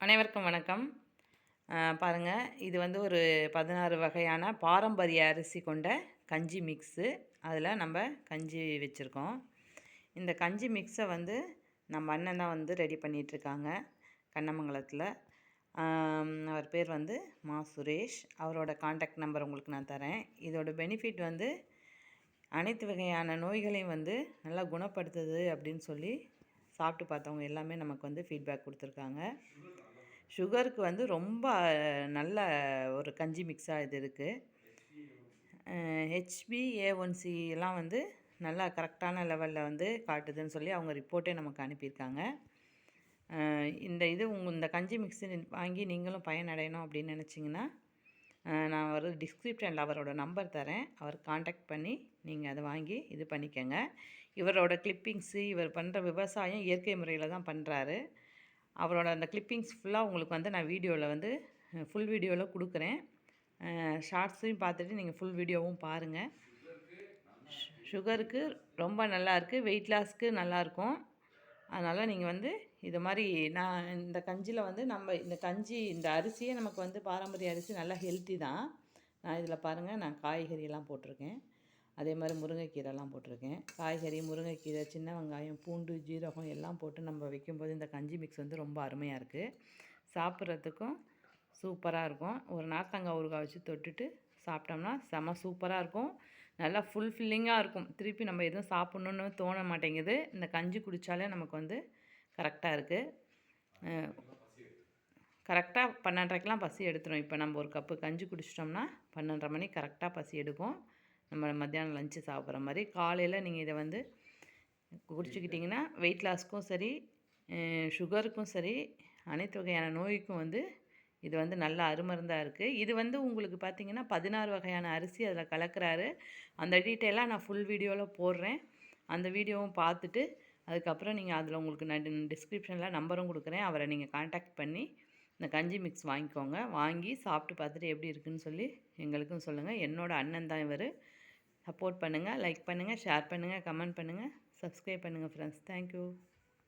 அனைவருக்கும் வணக்கம். பாருங்கள், இது வந்து ஒரு 16 வகையான பாரம்பரிய அரிசி கொண்ட கஞ்சி மிக்ஸு. அதில் நம்ம கஞ்சி வச்சுருக்கோம். இந்த கஞ்சி மிக்ஸை வந்து நம்ம அண்ணன் தான் வந்து ரெடி பண்ணிகிட்ருக்காங்க கண்ணமங்கலத்தில். அவர் பேர் வந்து மா சுரேஷ். அவரோட காண்டாக்ட் நம்பர் உங்களுக்கு நான் தரேன். இதோட பெனிஃபிட் வந்து அனைத்து வகையான நோய்களையும் வந்து நல்லா குணப்படுத்துது அப்படின்னு சொல்லி சாப்பிட்டு பார்த்தவங்க எல்லாமே நமக்கு வந்து ஃபீட்பேக் கொடுத்துருக்காங்க. சுகருக்கு வந்து ரொம்ப நல்ல ஒரு கஞ்சி மிக்ஸாக இது இருக்குது. HbA1c எல்லாம் வந்து நல்லா கரெக்டான லெவலில் வந்து காட்டுதுன்னு சொல்லி அவங்க ரிப்போர்ட்டே நமக்கு அனுப்பியிருக்காங்க. இந்த கஞ்சி மிக்ஸி வாங்கி நீங்களும் பயனடையணும் அப்படின்னு நினச்சிங்கன்னா, நான் ஒரு டிஸ்கிரிப்ஷனில் அவரோட நம்பர் தரேன். அவர் காண்டாக்ட் பண்ணி நீங்கள் அதை வாங்கி இது பண்ணிக்கோங்க. இவரோட கிளிப்பிங்ஸு, இவர் பண்ணுற விவசாயம் இயற்கை முறையில் தான் பண்ணுறாரு. அவரோட அந்த கிளிப்பிங்ஸ் ஃபுல்லாக உங்களுக்கு வந்து நான் வீடியோவில் வந்து ஃபுல் வீடியோவில் கொடுக்குறேன். ஷார்ட்ஸையும் பார்த்துட்டு நீங்கள் ஃபுல் வீடியோவும் பாருங்கள். சுகருக்கு ரொம்ப நல்லாயிருக்கு, வெயிட் லாஸ்க்கு நல்லாயிருக்கும். அதனால் நீங்கள் வந்து இது மாதிரி நான் இந்த கஞ்சியில் வந்து இந்த அரிசியே நமக்கு வந்து பாரம்பரிய அரிசி நல்லா ஹெல்த்தி தான். நான் இதில் பாருங்கள், நான் காய்கறியெல்லாம் போட்டிருக்கேன். அதே மாதிரி முருங்கைக்கீரைலாம் போட்டிருக்கேன். காய்கறி, முருங்கைக்கீரை, சின்ன வெங்காயம், பூண்டு, ஜீரகம் எல்லாம் போட்டு நம்ம வைக்கும்போது இந்த கஞ்சி மிக்ஸ் வந்து ரொம்ப அருமையாக இருக்குது. சாப்பிட்றதுக்கும் சூப்பராக இருக்கும். ஒரு நார்த்தங்காய் ஊறுகாய் வச்சு தொட்டுட்டு சாப்பிட்டோம்னா செம சூப்பராக இருக்கும். நல்லா ஃபுல்ஃபில்லிங்காக இருக்கும். திருப்பி நம்ம எதுவும் சாப்பிட்ணுன்னு தோண மாட்டேங்குது. இந்த கஞ்சி குடித்தாலே நமக்கு வந்து கரெக்டாக இருக்குது. கரெக்டாக 12:30க்கெலாம் பசி எடுத்துரும். இப்போ நம்ம ஒரு கப்பு கஞ்சி குடிச்சிட்டோம்னா 12:30 மணிக்கு கரெக்டாக பசி எடுக்கும். நம்ம மத்தியானம் லஞ்சு சாப்பிட்ற மாதிரி. காலையில் நீங்கள் இதை வந்து குடிச்சிக்கிட்டிங்கன்னா வெயிட் லாஸ்க்கும் சரி, சுகருக்கும் சரி, அனைத்து வகையான நோய்க்கும் வந்து இது வந்து நல்ல அருமருந்தாக இருக்குது. இது வந்து உங்களுக்கு பார்த்திங்கன்னா 16 வகையான அரிசி அதில் கலக்கிறாரு. அந்த டீட்டெயிலாக நான் ஃபுல் வீடியோவில் போடுறேன். அந்த வீடியோவும் பார்த்துட்டு அதுக்கப்புறம் நீங்கள் அதில் உங்களுக்கு நான் டிஸ்கிரிப்ஷனில் நம்பரும் கொடுக்குறேன். அவரை நீங்கள் காண்டாக்ட் பண்ணி இந்த கஞ்சி மிக்ஸ் வாங்கிக்கோங்க. வாங்கி சாப்பிட்டு பார்த்துட்டு எப்படி இருக்குதுன்னு சொல்லி எங்களுக்கும் சொல்லுங்கள். என்னோடய அண்ணன் தான் இவர். சப்போர்ட் பண்ணுங்கள், லைக் பண்ணுங்கள், ஷேர் பண்ணுங்கள், கமெண்ட் பண்ணுங்கள், சப்ஸ்கிரைப் பண்ணுங்கள் ஃப்ரெண்ட்ஸ். தேங்க்யூ.